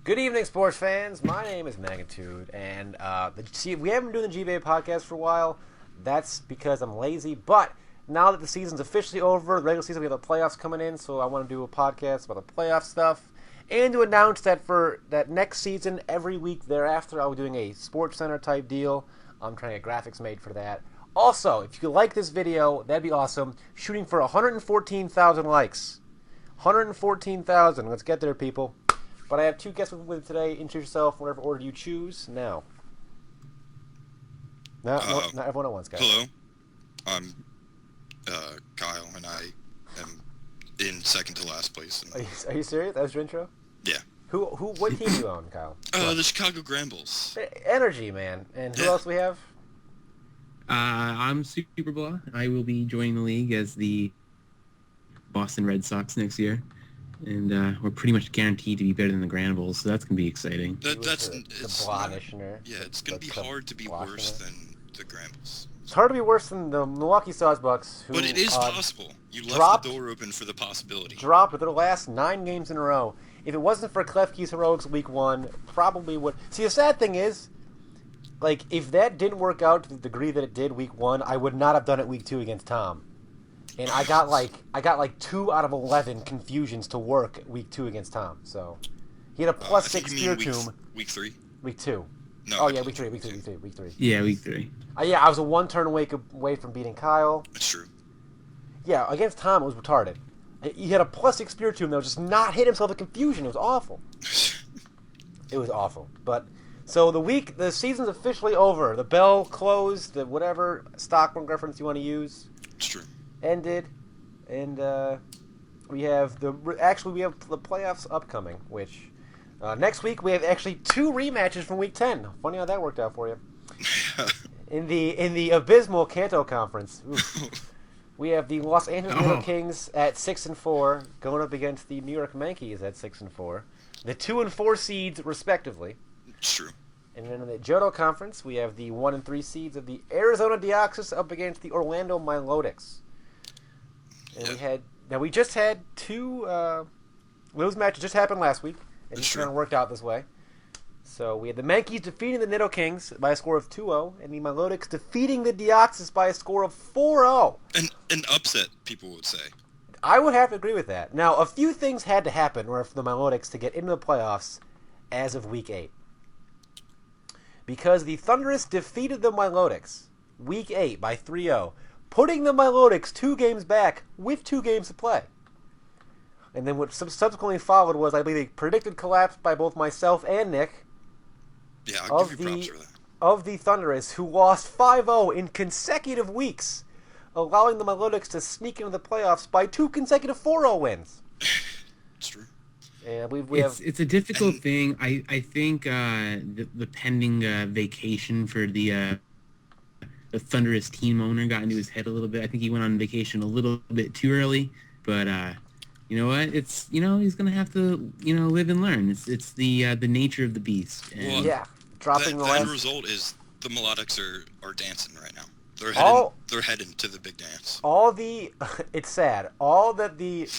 Good evening, sports fans. My name is Magnitude, and we haven't been doing the GBA podcast for a while. That's because I'm lazy, but now that the season's officially over, the regular season, we have the playoffs coming in, so I want to do a podcast about the playoff stuff, and to announce that for that next season, every week thereafter, I'll be doing a Sports Center type deal. I'm trying to get graphics made for that. Also, if you like this video, that'd be awesome. Shooting for 114,000 likes. 114,000. Let's get there, people. But I have two guests with me today. Introduce yourself, whatever order you choose. Now. Not everyone at once, guys. Hello. I'm Kyle, and I am in second to last place. Are you serious? That was your intro? Yeah. What team do you own, Kyle? The Chicago Grambles. Energy, man. And who else we have? I'm Super Blah. I will be joining the league as the Boston Red Sox next year. And we're pretty much guaranteed to be better than the Granville, so that's going to be exciting. That's the it's Blanishner. Yeah, it's going to be hard to be worse than the Grambles. It's hard to be worse than the Milwaukee Sawbucks, who But it is possible. You left dropped, the door open for the possibility. Dropped their last 9 games in a row. If it wasn't for Klefki's heroics week 1, probably would. See, the sad thing is, like, if that didn't work out to the degree that it did week 1, I would not have done it week 2 against Tom. And I got like 2 out of 11 confusions to work week 2 against Tom. So he had a plus 6 spear tomb. Week 3? Week 2. No. Oh yeah, week 3. Yeah, week 3. Yeah, I was a 1 turn away from beating Kyle. That's true. Yeah, against Tom it was retarded. He had a plus 6 spear tomb that was just not hit himself with confusion. It was awful. It was awful. But so the season's officially over. The bell closed. The whatever Stockman reference you want to use. It's true. Ended, and we have the playoffs upcoming. Which next week we have actually 2 rematches from week 10. Funny how that worked out for you. in the abysmal Kanto conference, we have the Los Angeles Nidokings at 6-4 going up against the New York Mankeys at 6-4, the 2 and 4 seeds respectively. It's true. And then in the Johto conference, we have the 1 and 3 seeds of the Arizona D-Oxys up against the Orlando Milotics. And we just had 2 those matches just happened last week. It just kind of worked out this way. So we had the Mankeys defeating the Nidokings by a score of 2-0, and the Milotics defeating the D-Oxys by a score of 4-0. An upset, people would say. I would have to agree with that. Now, a few things had to happen for the Milotics to get into the playoffs as of week 8. Because the Thunderous defeated the Milotics week 8 by 3-0. Putting the Milotics 2 games back with 2 games to play. And then what subsequently followed was, I believe, a predicted collapse by both myself and Nick. Yeah, I'll give you props for that. Of the Thunderous, who lost 5-0 in consecutive weeks, allowing the Milotics to sneak into the playoffs by 2 consecutive 4-0 wins. It's true. And it's a difficult thing. I think the pending vacation for the Thunderous team owner got into his head a little bit. I think he went on vacation a little bit too early, but you know what? It's he's gonna have to live and learn. It's the nature of the beast. And dropping the end result is the Milotics are dancing right now. They're heading to the big dance. It's sad. All that the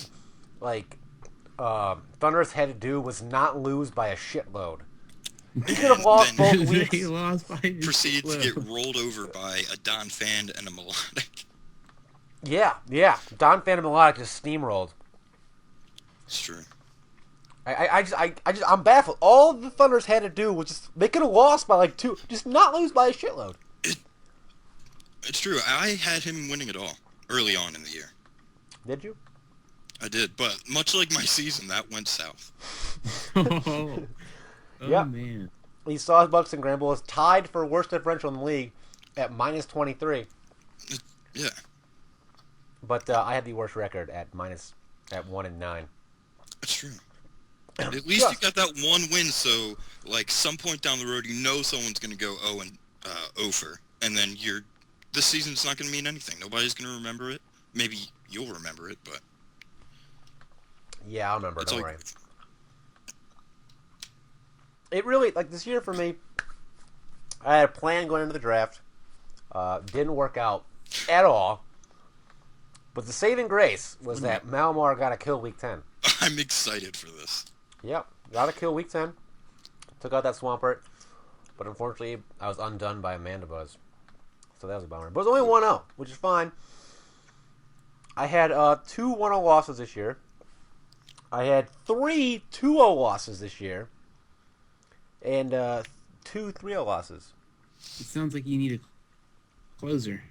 Thunderous had to do was not lose by a shitload. He could have lost both weeks. He lost by proceeded to get rolled over by a Don Fan and a Milotic. Yeah. Don Fan and Milotic just steamrolled. It's true. I'm baffled. All the Thunders had to do was they could have lost by 2, just not lose by a shitload. It's true. I had him winning it all early on in the year. Did you? I did, but much like my season, that went south. Yep. Man. The Sawbucks and Granville tied for worst differential in the league at -23. Yeah. But I had the worst record at 1-9. That's true. At least you got that 1 win, so some point down the road, someone's going to go 0-for, and then this season's not going to mean anything. Nobody's going to remember it. Maybe you'll remember it, but yeah, I'll remember. Don't worry. It really, this year for me, I had a plan going into the draft. Didn't work out at all. But the saving grace was that Malmar got a kill week 10. I'm excited for this. Yep, got a kill week 10. Took out that Swampert, but unfortunately, I was undone by Amanda Buzz. So that was a bummer. But it was only 1-0, which is fine. I had 2 1-0 losses this year. I had 3 2-0 losses this year. And 2 3-0 losses. It sounds like you need a closer.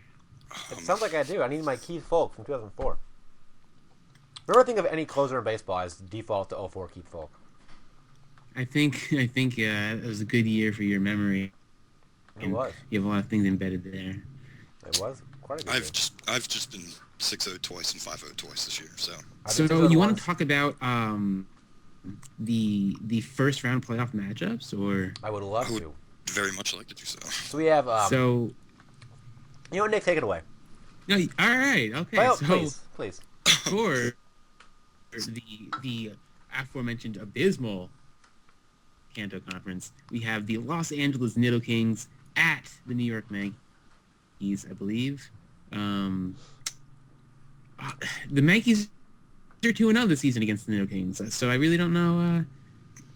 It sounds like I do. I need my Keith Folk from 2004. Whenever I think of any closer in baseball, I just default to 04 Keith Folk. I think it was a good year for your memory. It was. You have a lot of things embedded there. It was quite a good year. I've just been 6-0 twice and 5-0 twice this year. So you want to talk about the first round playoff matchups, or I would love to. Very much like to do so. So we have. You know what, Nick, take it away. No, all right, okay. Well, so please. For the aforementioned abysmal Kanto conference, we have the Los Angeles Nidokings at the New York Mankeys, I believe. The Mankeys are 2-0 this season against the Nidokings, so I really don't know.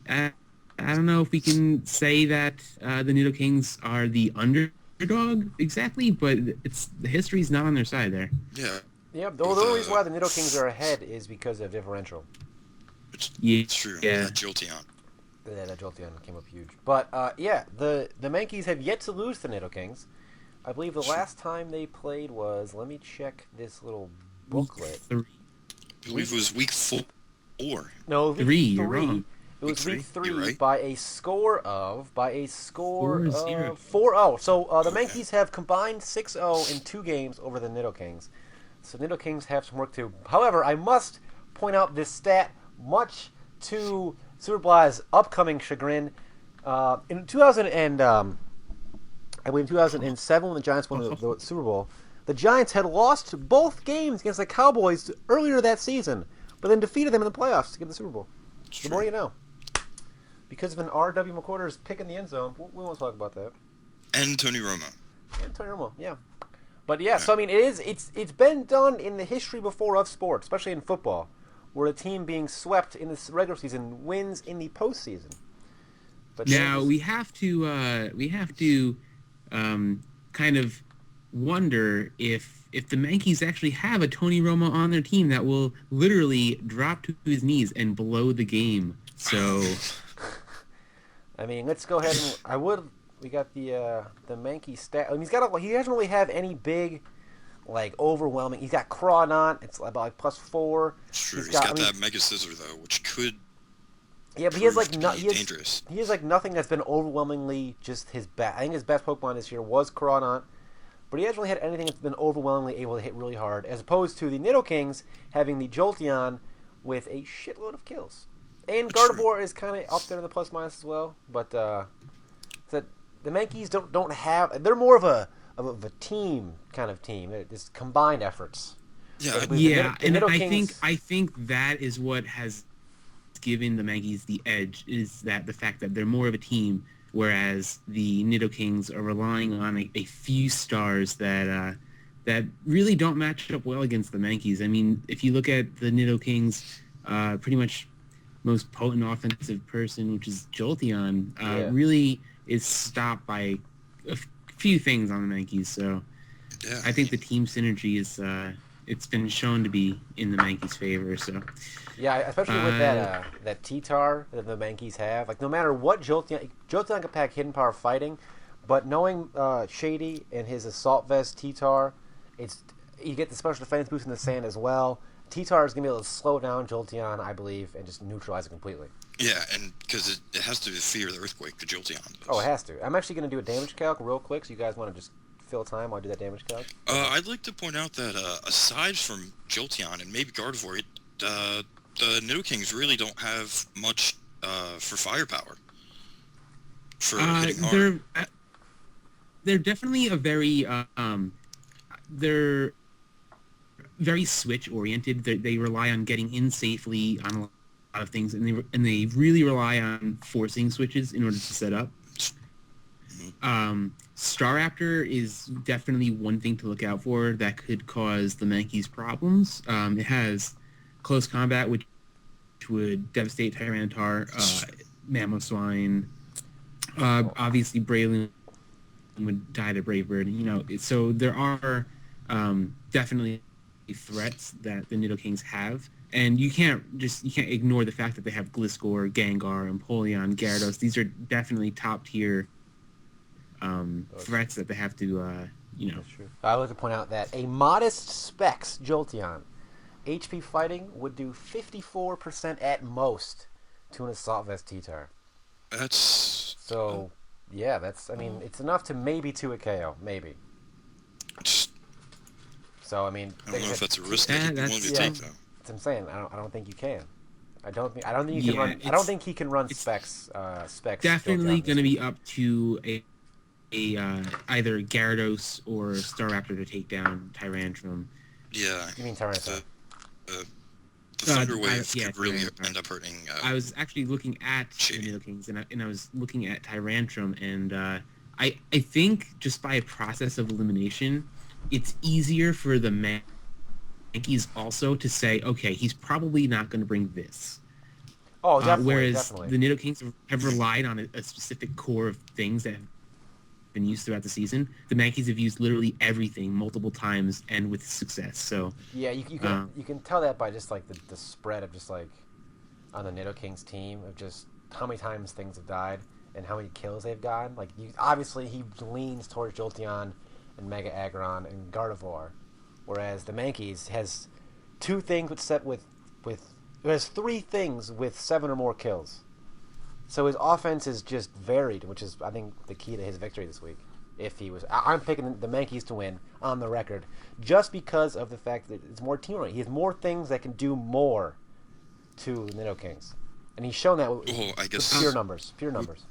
I don't know if we can say that the Nidokings are the underdog exactly, but the history's not on their side there. Yeah. Yeah, the only reason why the Nidokings are ahead is because of differential. It's true. Yeah. That Jolteon. Yeah, that Jolteon came up huge. But, the Mankeys have yet to lose to Nidokings. I believe the last time they played was, let me check this little booklet. Week 3. I believe it was week 4. No, week 3. You're wrong. It was week 3 right. by a score of 4-0. 4-0. So the Mankeys have combined 6-0 in 2 games over the Nidokings. So Nidokings have some work to do. However, I must point out this stat, much to Superbly's upcoming chagrin. In 2007, when the Giants won the Super Bowl, the Giants had lost both games against the Cowboys earlier that season, but then defeated them in the playoffs to get the Super Bowl. The more you know. Because of an R.W. McQuarter's pick in the end zone, we won't talk about that. And Tony Romo. And Tony Romo, yeah. But yeah, so I mean, it's been done in the history before of sports, especially in football, where a team being swept in the regular season wins in the postseason. But now we have to kind of wonder if the Mankeys actually have a Tony Romo on their team that will literally drop to his knees and blow the game. So, I mean, let's go ahead and we got the Mankey stat. I mean, he doesn't really have any big, like, overwhelming. He's got Crawdon. It's about like +4. True. He's got that Mega Scissor though, which could. Yeah, but he has like dangerous. He has like nothing that's been overwhelmingly just his best. I think his best Pokemon this year was Crawdon, but he hasn't really had anything that's been overwhelmingly able to hit really hard, as opposed to the Nidokings having the Jolteon with a shitload of kills. And Gardevoir is kind of up there in the plus minus as well, but the Mankeys don't have. They're more of a team kind of team. It's combined efforts. Yeah, and I think that is what has given the Mankeys the edge, is that the fact that they're more of a team, whereas the Nidokings are relying on a few stars that really don't match up well against the Mankeys. I mean, if you look at the Nidokings, pretty much most potent offensive person, which is Jolteon, really is stopped by a few things on the Mankeys. So I think the team synergy is it's been shown to be in the Mankeys' favor. So yeah, especially with that T-Tar that the Mankeys have. Like, no matter what Jolteon can pack hidden power fighting, but knowing Shady and his Assault Vest T-Tar, you get the special defense boost in the sand as well. T-Tar is going to be able to slow down Jolteon, I believe, and just neutralize it completely. Yeah, and because it has to fear the Earthquake, the Jolteon does. Oh, it has to. I'm actually going to do a damage calc real quick, so you guys want to just fill time while I do that damage calc? I'd like to point out that aside from Jolteon and maybe Gardevoir, the Nidokings really don't have much for firepower. For hitting hard. They're definitely a very they're very switch oriented. They rely on getting in safely on a lot of things, and they really rely on forcing switches in order to set up. Staraptor is definitely one thing to look out for that could cause the Mankeys problems. It has close combat, which would devastate Tyranitar, Mamoswine, Obviously, Braylon would die to Brave Bird. So there are definitely threats that the Nidokings have. And you can't ignore the fact that they have Gliscor, Gengar, Empoleon, Gyarados. These are definitely top tier threats that they have to, That's true. I would like to point out that a modest specs Jolteon HP fighting would do 54% at most to an Assault Vest T-Tar. That's... So, yeah, it's enough to maybe 2 a KO, maybe. So, I mean... I don't know if that's a risk that you want to take, though. That's what I'm saying. I don't think you can. I don't think you can run. I don't think he can run specs. Definitely going to be up to a either Gyarados or Staraptor to take down Tyrantrum. Yeah. You mean Tyrantrum? The Thunder Wave could really end up hurting. I was actually looking at Shady. the Nidokings, and I was looking at Tyrantrum, and I think just by a process of elimination, it's easier for the Mankeys also to say, okay, he's probably not going to bring this. Oh, definitely. Whereas the Nidokings have relied on a specific core of things that have been used throughout the season. The Mankeys have used literally everything multiple times and with success. So yeah, you can tell that by just like the spread of just like on the Nidokings team of just how many times things have died and how many kills they've gotten. Like obviously he leans towards Jolteon and Mega Aggron and Gardevoir. Whereas the Mankeys has 2 things with it has 3 things with 7 or more kills. So his offense is just varied, which is I think the key to his victory this week. If he was, I'm picking the Mankeys to win on the record, just because of the fact that it's more team-oriented. He has more things that can do more to the Nidokings, and he's shown that with pure numbers. Pure numbers.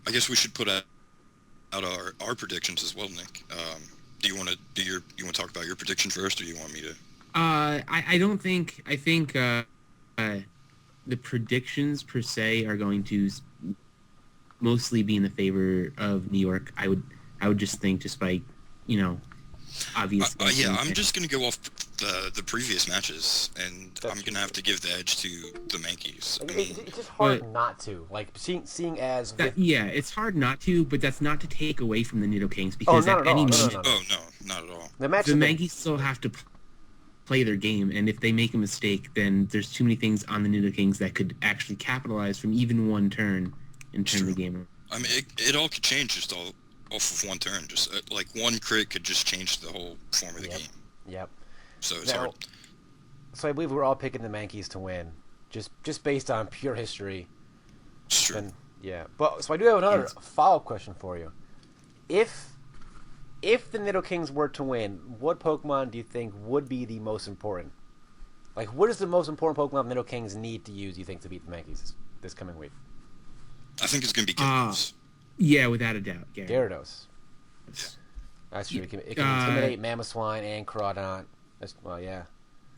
I guess we should put out our predictions as well, Nick. Do you want to talk about your prediction first, or do you want me to? I don't think. I think the predictions per se are going to mostly be in the favor of New York. I would just think, just by obvious. I'm just gonna go off the previous matches, and I'm gonna have to give the edge to the Mankeys. It's just hard not to, like seeing as it's hard not to, but that's not to take away from the Nidokings, because at any moment, no, not at all. The Mankeys still have to play their game, and if they make a mistake, then there's too many things on the Nidokings that could actually capitalize from even one turn and turn the game around. I mean, it all could change just off of one turn. Just like one crit could just change the whole form of the game. Yep. So it's hard. So I believe we're all picking the Mankeys to win, just based on pure history. It's true. And, but so I do have another follow-up question for you. If the Nidokings were to win, what Pokemon do you think would be the most important? Like, what is the most important Pokemon the Nidokings need to use, you think, to beat the Mankeys this coming week? I think it's going to be Gyarados. Yeah, without a doubt. Gyarados. Yeah. That's true. It can intimidate Mamoswine and Crawdont. Yeah.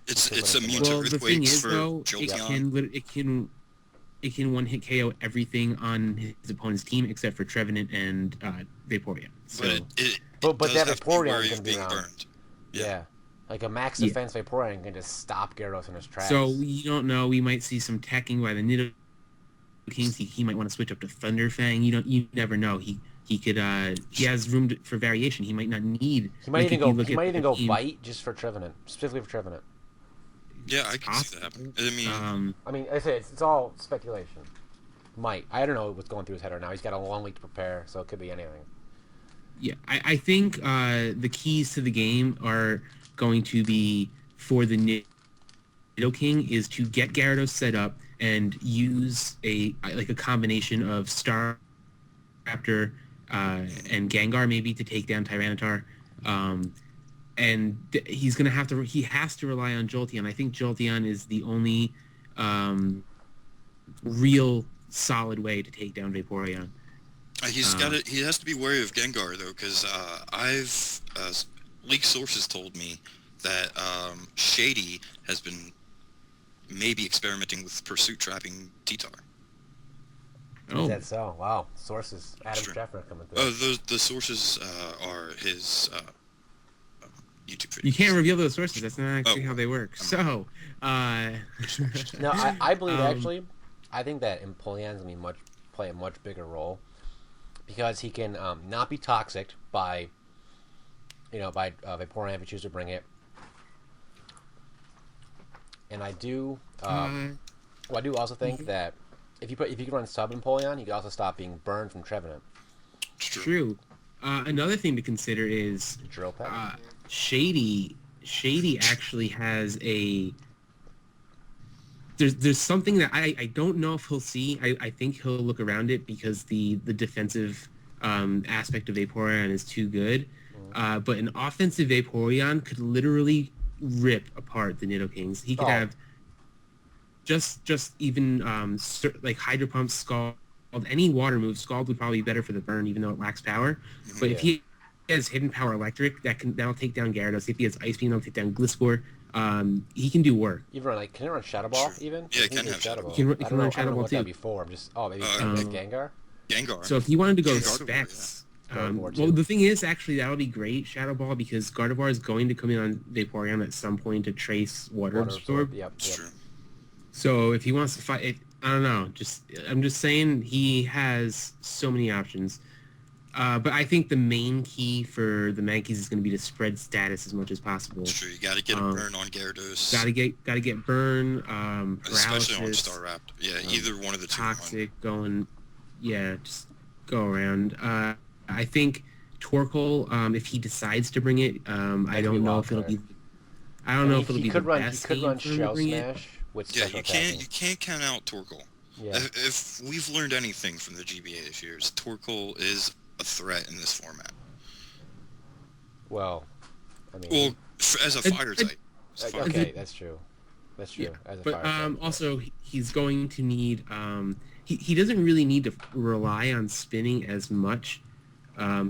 It's immune to Earthquakes. The thing is, for though, Jolteon. it can one-hit KO everything on his opponent's team except for Trevenant and Vaporeon. So, but that does Vaporeon have to be be around. burned. Yeah. Like a max defense Vaporeon can just stop Gyarados in his tracks. So we don't know. We might see some teching by the Nidokings. He might want to switch up to Thunder Fang. You never know. He could. He has room for variation. He might not need. He might even go Bite just for Trevenant, specifically for Trevenant. Yeah, I can see that happen. I mean, I say it's all speculation. I don't know what's going through his head right now. He's got a long week to prepare, so it could be anything. Yeah, I think the keys to the game are going to be for the Nidoking is to get Gyarados set up and use a combination of Staraptor and Gengar maybe to take down Tyranitar. And he has to rely on Jolteon. I think Jolteon is the only real solid way to take down Vaporeon. He has to be wary of Gengar though, because leaked sources told me that Shady has been maybe experimenting with pursuit trapping T-Tar. Oh, is that so? Wow, sources. Adam Scheffner coming through. Oh, the sources are his YouTube videos. You can't reveal those sources. That's not actually how they work. So, no, I believe actually, I think that Empoleon's gonna play a much bigger role because he can not be toxic by Vaporeon if you choose to bring it. And I do also think that if you can run Sub Empoleon, you can also stop being burned from Trevenant. True. Another thing to consider is Drill Peck. Shady actually has a. There's something that I don't know if he'll see. I think he'll look around it because the defensive aspect of Vaporeon is too good. But an offensive Vaporeon could literally rip apart the Nidokings. He could have just even like Hydro Pump, Scald, any water move. Scald would probably be better for the burn, even though it lacks power. But if he has Hidden Power Electric, that'll take down Gyarados. If he has Ice Beam, that'll take down Gliscor. He can do work. Even can it run Shadow Ball? Even yeah, it can have Shadow Ball. He can run Shadow Ball what too. That before. I'm just maybe Gengar. Gengar. So if he wanted to go Gardevoir, specs, Gardevoir well, too. the thing is, actually, that'll be great, Shadow Ball, because Gardevoir is going to come in on Vaporeon at some point to trace Water Absorb. Yep. That's true. So if he wants to fight it, I don't know. I'm just saying he has so many options. But I think the main key for the Mankeys is going to be to spread status as much as possible. That's true. You got to get a burn on Gyarados. Got to get burn, especially on paralysis, Staraptor. Yeah, either one of the two. toxic going. Yeah, just go around. I think Torkoal, if he decides to bring it, I don't know if it'll be. I don't know if it'll be the best. He could run team for him to Shell bring it. Smash with Yeah, special you can't count out Torkoal. Yeah. If we've learned anything from the GBA this year, is Torkoal is a threat in this format. Well, I mean. Well, as a fire type. Okay, that's true. That's true. Yeah. As a But fire type. also he's going to need. He doesn't really need to rely on spinning as much.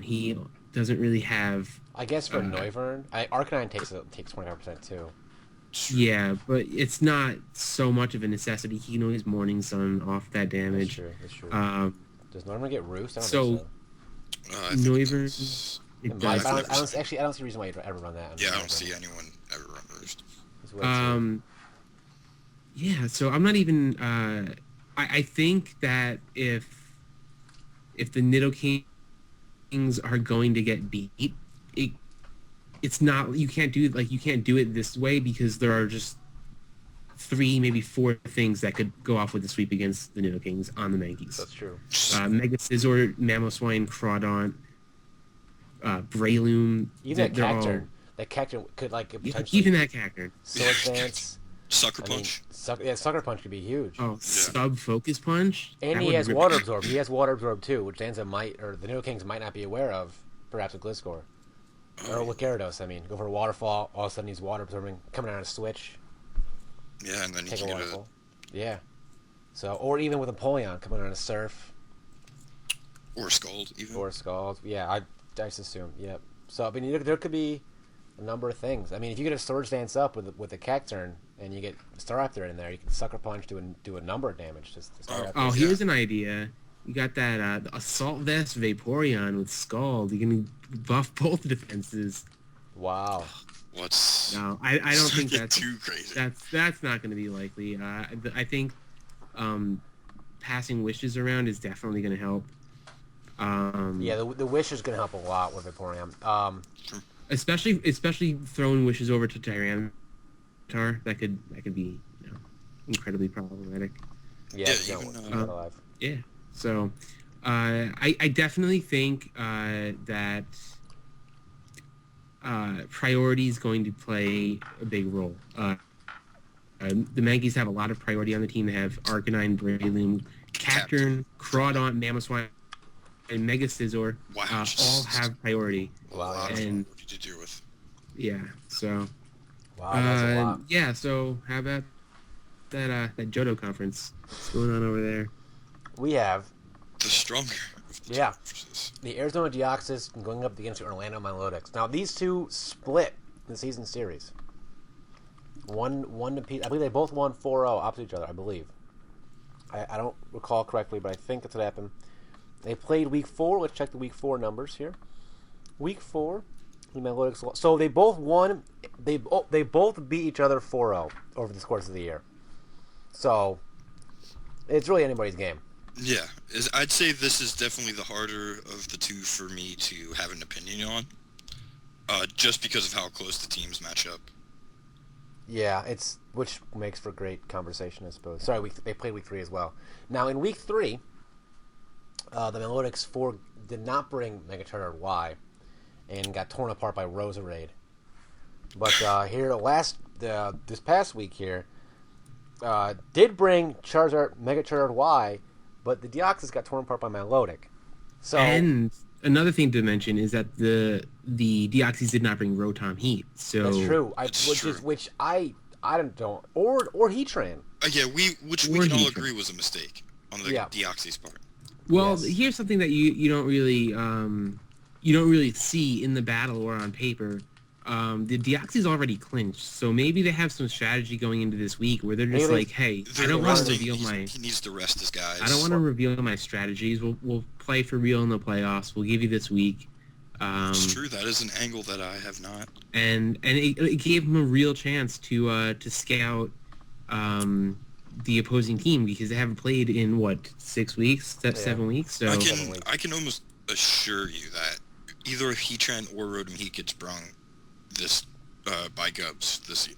He doesn't really have. I guess for Noivern, Arcanine takes 25% too. Yeah, but it's not so much of a necessity. He can always Morning Sun off that damage. That's true. Does Noivern get Roost? I don't think so. Noivern. I don't see a reason why you'd ever run that. Yeah, I don't see anyone ever run Roost. Yeah, so I'm not even. I think that if the Nidokings are going to get beat, it's not, you can't do it this way, because there are just 3, maybe 4 things that could go off with the sweep against the Nidokings on the Mankeys. That's true. Mega Scizor, Mamoswine, Crawdaunt, Breloom. Even that Cacturn could potentially. Even that Cacturn. Sword Dance. Sucker Punch. Sucker Punch could be huge. Oh, Sub Focus Punch. And he has Water Absorb. He has Water Absorb too, which Danza the Nidokings might not be aware of. Perhaps with Gliscor. Or with Gyarados, I mean. Go for a Waterfall, all of a sudden he's Water Absorbing, coming out of Switch. Yeah, and then you Take can a get Waterfall. Yeah. So, or even with Empoleon coming on a Surf. Or Scald, even. Or Scald. Yeah, I just assume. Yep. So, I mean, there could be a number of things. I mean, if you get a Surge Dance up with a Cacturn, and you get Staraptor in there, you can Sucker Punch do a number of damage to Staraptor. Here's an idea. You got that the Assault Vest Vaporeon with Scald. You can buff both defenses. Wow. No, I don't think that's too crazy. That's not going to be likely. I think passing wishes around is definitely going to help. Yeah, the wish is going to help a lot with Vaporeon. Especially throwing wishes over to Tyranitar. That could be incredibly problematic. Yeah, alive. Yeah. So, I definitely think that priority is going to play a big role. The Mankeys have a lot of priority on the team. They have Arcanine, Breloom, Cacturn, Crawdaunt, Mamoswine, and Mega Scizor. Wow, all have priority. Wow, and to deal with. Yeah. So. Wow, that's a lot. Yeah. So how about that Johto conference? What's going on over there? We have the stronger. The Arizona D-Oxys going up against the Orlando Milotics. Now these two split in the season series. One to Pete. I believe they both won 4-0 opposite each other. I believe. I don't recall correctly, but I think that's what happened. They played week 4. Let's check the week 4 numbers here. Week 4, the Milotics. So they both won. They both beat each other 4-0 over the course of the year. So it's really anybody's game. Yeah, I'd say this is definitely the harder of the two for me to have an opinion on, just because of how close the teams match up. Yeah, which makes for great conversation, I suppose. Sorry, they played week 3 as well. Now in week 3, the Milotics did not bring Mega Charizard Y, and got torn apart by Roserade. But here this past week here, did bring Mega Charizard Y, but the D-Oxys got torn apart by Milotic. So, and another thing to mention is that the D-Oxys did not bring Rotom Heat. So that's true. Which I don't or Heatran. Yeah, we can all agree was a mistake on the Deoxys part. Well, here's something that you don't really see in the battle or on paper. The Deoxys already clinched, so maybe they have some strategy going into this week where they're just like, "Hey, I don't want to reveal He needs to rest his guys. I don't want to reveal my strategies. We'll play for real in the playoffs. We'll give you this week." It's true. That is an angle that I have not. And it gave them a real chance to scout the opposing team because they haven't played in 6 weeks, 7 weeks. So I can almost assure you that either Heatran or Rotom Heat gets brung this by Gubs this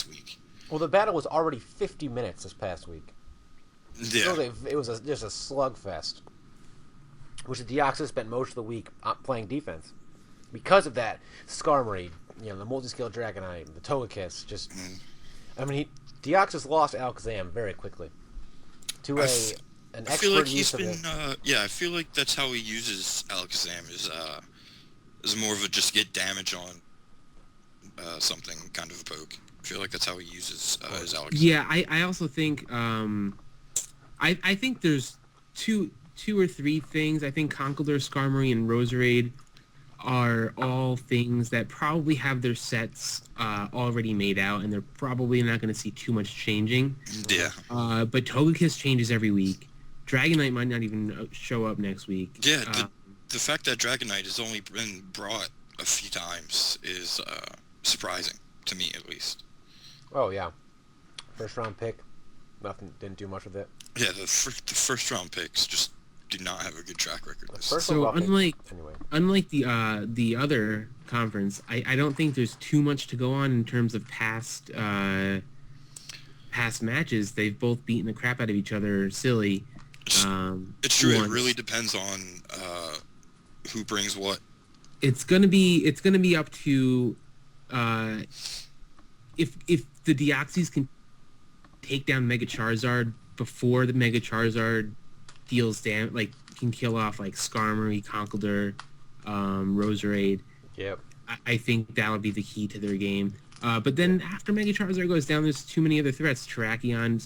week. Well, the battle was already 50 minutes this past week. Yeah, it was just a slugfest, which the Deoxys spent most of the week playing defense. Because of that, Skarmory, the multi-scale Dragonite, the Togekiss, just... Deoxys lost Alakazam very quickly to an expert I feel like use of it. I feel like that's how he uses Alakazam is more of a just get damage on something kind of a poke. I feel like that's how he uses his Alakazam. Yeah, I also think I think there's two or three things. I think Conkeldurr, Skarmory, and Roserade are all things that probably have their sets already made out, and they're probably not going to see too much changing. Yeah. But Togekiss changes every week. Dragonite might not even show up next week. Yeah, the fact that Dragonite has only been brought a few times is surprising, to me at least. Oh, yeah. First round pick, didn't do much with it. Yeah, the first round picks just do not have a good track record. So unlike the other conference, I don't think there's too much to go on in terms of past matches. They've both beaten the crap out of each other silly. It's true. It really depends on who brings what. It's gonna be up to if the Deoxys can take down Mega Charizard before the Mega Charizard deals damage, like can kill off like Skarmory, Conkeldurr, Roserade. Yep. I think that would be the key to their game. But then after Mega Charizard goes down, there's too many other threats. Terrakion,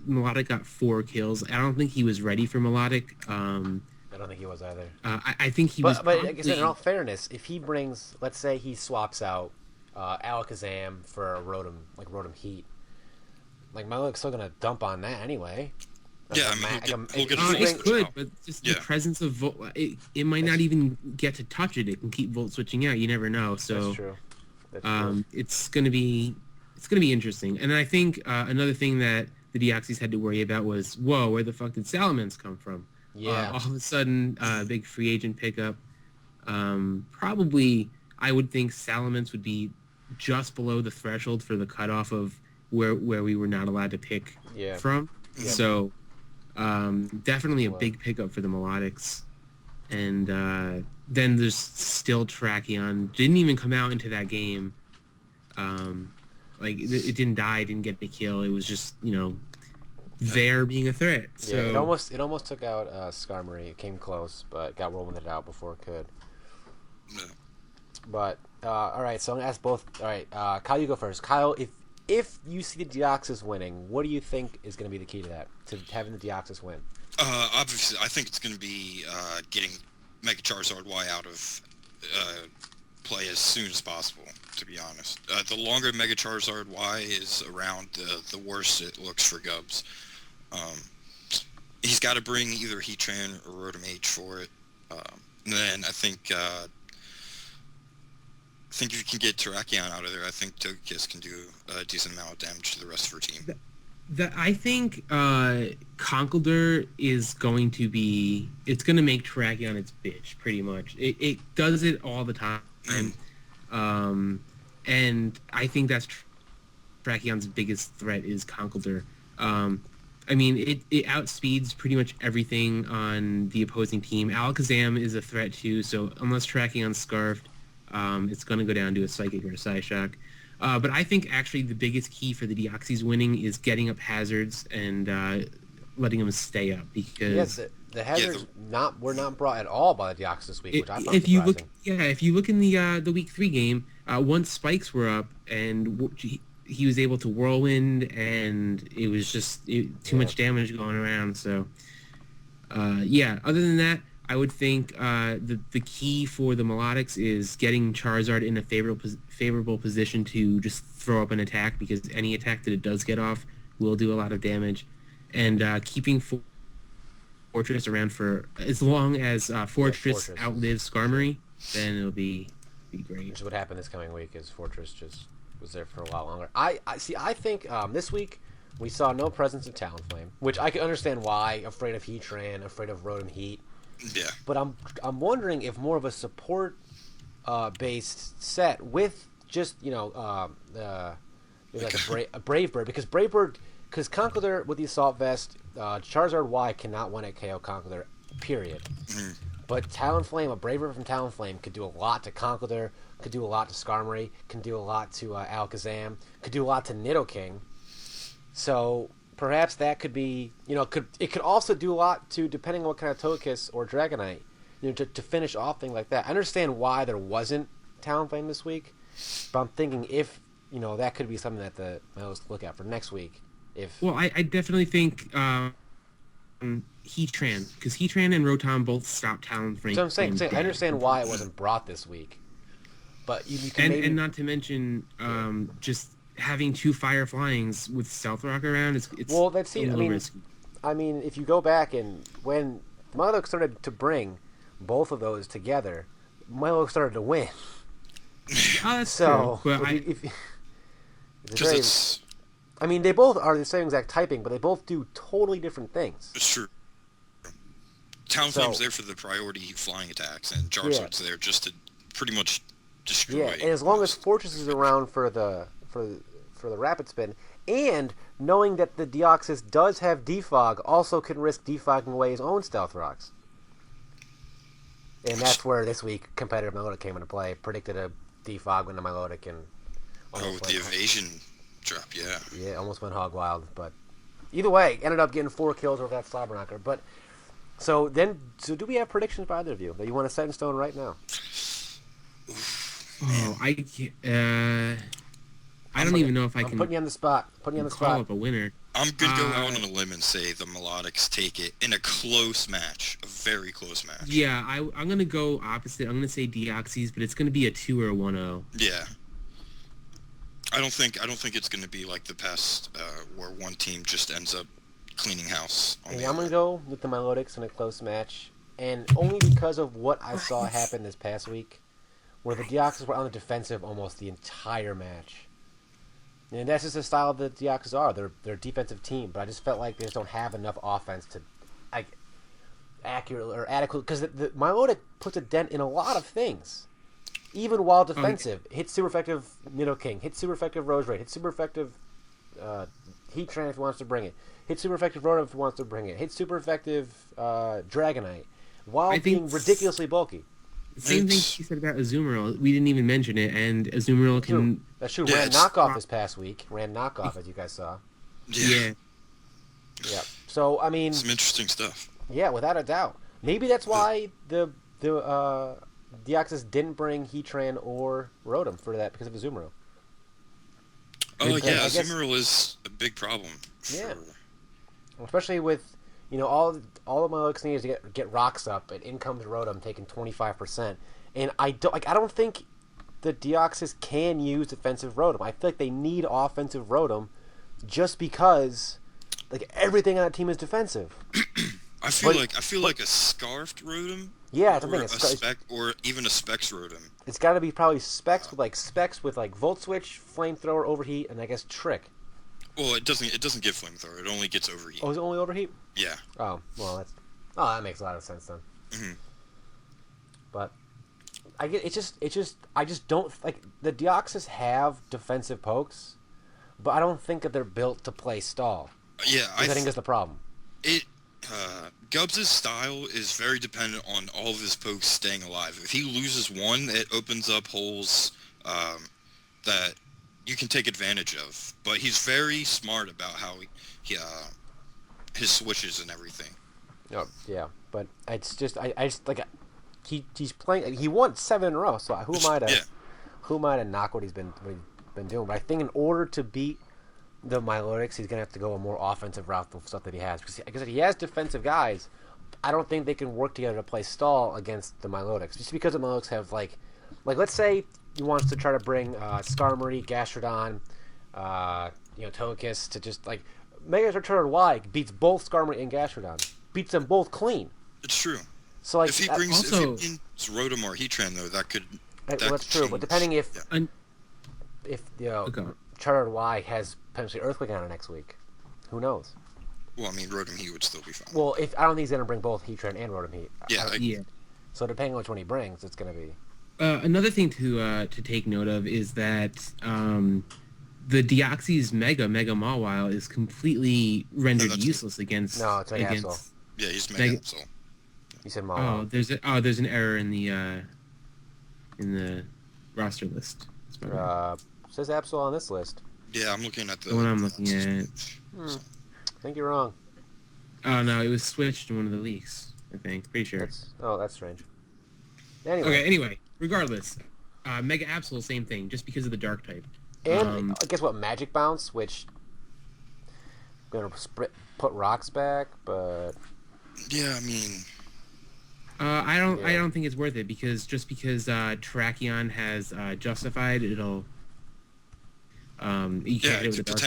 Milotic got 4 kills. I don't think he was ready for Milotic. I don't think he was either. I think he was. But like I said, in all fairness, if he brings, let's say he swaps out Alakazam for a Rotom Heat, like Milotic's still gonna dump on that anyway. Yeah, it could, but just the presence of Volt, it might not even get to touch it. It can keep Volt switching out. You never know. So that's true. It's gonna be interesting. And I think another thing that the Deoxys had to worry about was, whoa, where the fuck did Salamence come from? Yeah. All of a sudden, big free agent pickup. Probably, I would think Salamence would be just below the threshold for the cutoff of where we were not allowed to pick from. Yeah. So. Definitely a big pickup for the Milotics. And then there's still Terrakion. Didn't even come out into that game. It didn't die, didn't get the kill. It was just, there being a threat. So it almost took out Skarmory. It came close, but got rolling out before it could. No. But, all right, so I'm going to ask both. All right, Kyle, you go first. Kyle, if you see the Deoxys winning, what do you think is going to be the key to that, to having the Deoxys win? Obviously, I think it's going to be getting Mega Charizard Y out of play as soon as possible, to be honest. The longer Mega Charizard Y is around, the worse it looks for Gubs. He's got to bring either Heatran or Rotom H for it. And then I think if you can get Terrakion out of there, I think Togekiss can do a decent amount of damage to the rest of her team. I think Conkeldurr is going to be... It's going to make Terrakion its bitch, pretty much. It does it all the time. And I think that's Terrakion's biggest threat is Conkeldurr. I mean, it outspeeds pretty much everything on the opposing team. Alakazam is a threat too, so unless Terrakion's Scarfed, it's going to go down to a Psychic or a Psyshock. But I think actually the biggest key for the D-Oxys winning is getting up hazards and letting them stay up, because yes, the hazards were not brought at all by the D-Oxys this week, which I found if you surprising. if you look in the week 3 game, once spikes were up and he was able to whirlwind, and it was just too much damage going around. So other than that, I would think the key for the Milotics is getting Charizard in a favorable position to just throw up an attack, because any attack that it does get off will do a lot of damage, and keeping Fortress around for as long as Fortress outlives Skarmory, then it'll be great. Which is what happened this coming week, is Fortress just was there for a while longer. I think this week we saw no presence of Talonflame, which I can understand why. Afraid of Heatran, afraid of Rotom Heat. Yeah. But I'm wondering if more of a support based set with just like a Brave Bird, because Conkeldurr with the Assault Vest, Charizard Y cannot win at KO Conkeldurr, period. Mm. But Talonflame, a Brave Bird from Talonflame, could do a lot to Conkeldurr, could do a lot to Skarmory, can do a lot to Alakazam, could do a lot to Nidoking. So perhaps that could be, it could also do a lot to, depending on what kind of Togekiss or Dragonite, to finish off things like that. I understand why there wasn't Talonflame this week, but I'm thinking if, that could be something that the Milos look at for next week. Well, I definitely think Heatran, because Heatran and Rotom both stopped Talonflame. So I'm saying I understand why it wasn't brought this week, but you can and not to mention just having 2 Fire Flyings with Stealth Rock around, it's risky. I mean, if you go back and when Milo started to bring both of those together, Milo started to win. That's true. But I mean, they both are the same exact typing, but they both do totally different things. It's true. Talonflame's there for the priority flying attacks, and Charizard's there just to pretty much destroy. Yeah, and as long as Fortress is around for the Rapid Spin, and knowing that the D-Oxys does have Defog, also can risk defogging away his own Stealth Rocks. And that's where this week competitive Milotic came into play. Predicted a defog when the Milotic, and with the evasion drop, yeah. Yeah, almost went hog wild, but either way, ended up getting 4 kills over that Slobberknocker. But so do we have predictions by either of you that you want to set in stone right now? Oh, I don't even know if I can. I'm putting you on the spot. Call up a winner. I'm gonna go out on a limb and say the Milotics take it in a close match, a very close match. Yeah, I'm gonna go opposite. I'm gonna say D-Oxys, but it's gonna be a 2 or a 1-0. Yeah. I don't think it's gonna be like the past where one team just ends up cleaning house. I'm gonna go with the Milotics in a close match, and only because of what I saw happen this past week, where the D-Oxys were on the defensive almost the entire match. And that's just the style that the D-Oxys are. They're a defensive team, but I just felt like they just don't have enough offense to accurate or adequate, because the Milotic puts a dent in a lot of things. Even while defensive, hits super effective Nidoking, hits super effective Roserade, hits super effective Heatran if he wants to bring it, hits super effective Rotom if he wants to bring it, hits super effective Dragonite, while being ridiculously bulky. Same thing she said about Azumarill. We didn't even mention it, and Azumarill can... That's true. Ran knockoff this past week. Ran knockoff, as you guys saw. Yeah. Yeah. So, I mean... Some interesting stuff. Yeah, without a doubt. Maybe that's why the D-Oxys didn't bring Heatran or Rotom for that, because of Azumarill. Oh, yeah, Azumarill is a big problem. Yeah. Especially with... all the Milotics need is to get rocks up, and in comes Rotom taking 25%. And I don't think the D-Oxys can use defensive Rotom. I feel like they need offensive Rotom, just because everything on that team is defensive. I feel like a scarfed Rotom. Yeah, or even a Specs Rotom. It's got to be probably Specs with Volt Switch, Flamethrower, Overheat, and I guess Trick. Well, it doesn't get flamethrower. It only gets overheat. Oh, is it only overheat? Yeah. Oh, well, that makes a lot of sense then. Mm-hmm. But I just don't like the D-Oxys have defensive pokes, but I don't think that they're built to play stall. Yeah, I think that's the problem. Gubbs' style is very dependent on all of his pokes staying alive. If he loses one, it opens up holes that you can take advantage of. But he's very smart about how he his switches and everything. Oh, yeah, but it's just I just like he's playing. He won 7 in a row, so who am I to knock what he's been doing? But I think in order to beat the Milotics, he's gonna have to go a more offensive route with stuff that he has. Because he has defensive guys, I don't think they can work together to play stall against the Milotics. Just because the Milotics have like let's say he wants to try to bring Skarmory, Gastrodon, Togekiss to just like Mega Charizard Y beats both Skarmory and Gastrodon, beats them both clean. It's true. So like if he brings Rotom or Heatran though, that's true. change. But depending if Okay. Charizard Y has potentially Earthquake on it next week, who knows? Well, I mean, Rotom Heat would still be fine. Well, I don't think he's gonna bring both Heatran and Rotom Heat. Yeah. So depending on which one he brings, it's gonna be. Another thing to take note of is that the D-Oxys Mega Mawile is completely rendered useless against. No, it's Mega Absol. Yeah, he's Mega Absol. You said Mawile. There's an error in the roster list. Says Absol on this list. Yeah, I'm looking at the one I'm looking at. I think you're wrong. Oh no, it was switched in one of the leaks. I think, pretty sure. That's strange. Anyway, regardless, Mega Absol, same thing, just because of the Dark type. And guess what? Magic Bounce, which gonna put rocks back, but yeah, I mean, I don't think it's worth it because Terrakion has Justified, it'll. You can't hit with the Dark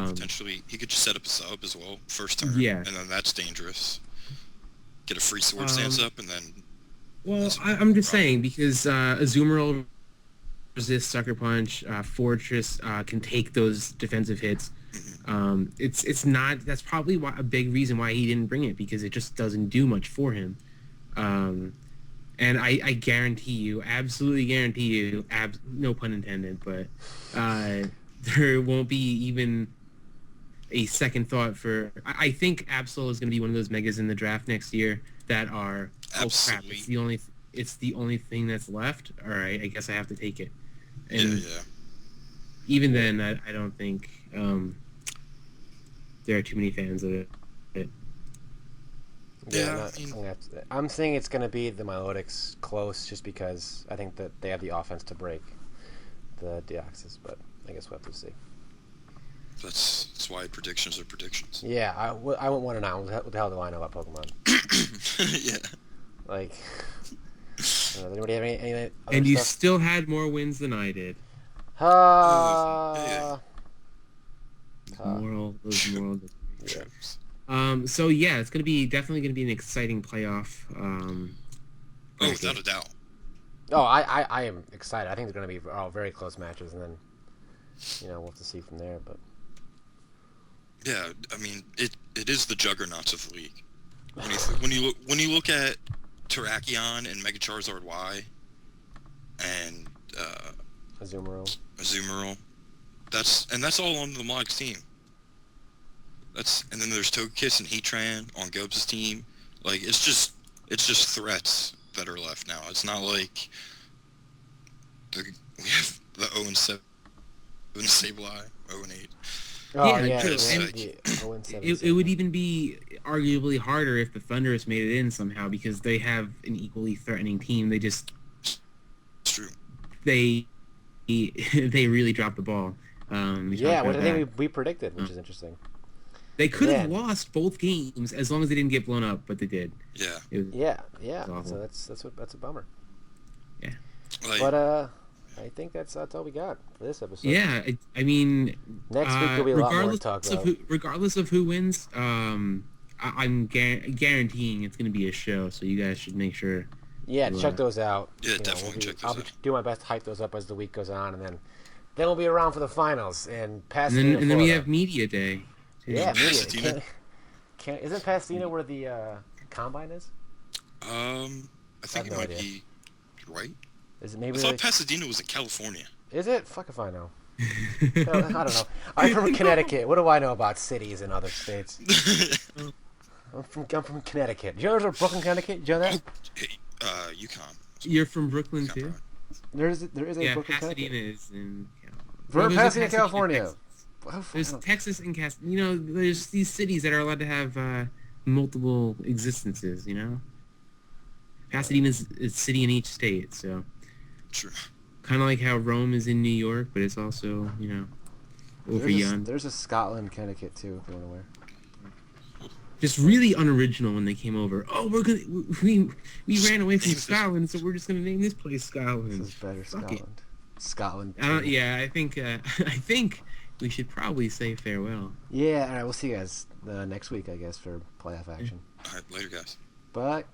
potentially he could just set up a sub as well first turn. Yeah, and then that's dangerous. Get a free Sword Stance up and then. Well, I'm just saying because Azumarill resists Sucker Punch, Fortress can take those defensive hits. It's not. That's probably a big reason why he didn't bring it because it just doesn't do much for him. And I guarantee you, absolutely guarantee you, no pun intended, but there won't be even a second thought for. I think Absol is going to be one of those megas in the draft next year that are crap. It's the only thing that's left. All right, I guess I have to take it. And even then, I don't think there are too many fans of it. Yeah, I'm saying it's going to be the Milotics close just because I think that they have the offense to break the D-Oxys, but I guess we'll have to see. That's why predictions are predictions. Yeah, I went 1-9. What the hell do I know about Pokemon? Yeah. Like, does anybody have any other and you stuff? still had more wins than I did. Moral. So yeah, it's definitely gonna be an exciting playoff. Without a doubt. Oh, I am excited. I think they're gonna be all very close matches, and then we'll have to see from there. But yeah, I mean it is the juggernauts of the league. When you look at Terrakion and Mega Charizard Y and Azumarill, that's all on the Milotics team. And then there's Togekiss and Heatran on Gubbs' team. Like it's just threats that are left now. It's not like we have the 0-7 Sableye, 0-8. Oh, yeah, it would even be arguably harder if the Thunderous made it in somehow because they have an equally threatening team. They just it's true. They really dropped the ball. What I think we predicted, which is interesting. They could have lost both games as long as they didn't get blown up, but they did. Yeah. So that's a bummer. Yeah. But I think that's all we got for this episode. Yeah, I mean, next week will be a lot more to talk about. Regardless of who wins, I'm guaranteeing it's going to be a show. So you guys should make sure. Yeah, check those out. Yeah, definitely check those out. I'll do my best to hype those up as the week goes on, and then Then we'll be around for the finals in And Pasadena, then we Florida. have media day. Yeah, Pasadena. media. Isn't Pasadena where the combine is? I think I have it no might idea. be right. Is it I maybe? thought Pasadena was in California. Is it? Fuck if I know. I don't know. I'm from Connecticut. What do I know about cities in other states? I'm from Connecticut. Do you know there's a Brooklyn, Connecticut? Do you know that? Hey, UConn. You're from Brooklyn UConn too? Proud. There is a Yeah, Brooklyn, Pasadena Connecticut. is in. We're in there's a Pasadena, California. Texas. Well, There's Texas and there's these cities that are allowed to have multiple existences. Pasadena's a city in each state, so True. kind of like how Rome is in New York, but it's also over yonder. There's a Scotland, Connecticut too. If you want to wear. Just really unoriginal when they came over. Oh, we ran away from Name this- Scotland, so we're just gonna name this place Scotland. This is better, Fuck it. Scotland. I think I think we should probably say farewell. Yeah, all right. We'll see you guys next week, I guess, for playoff action. All right, later, guys. But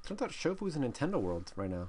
turns out Shofu's in Nintendo World right now.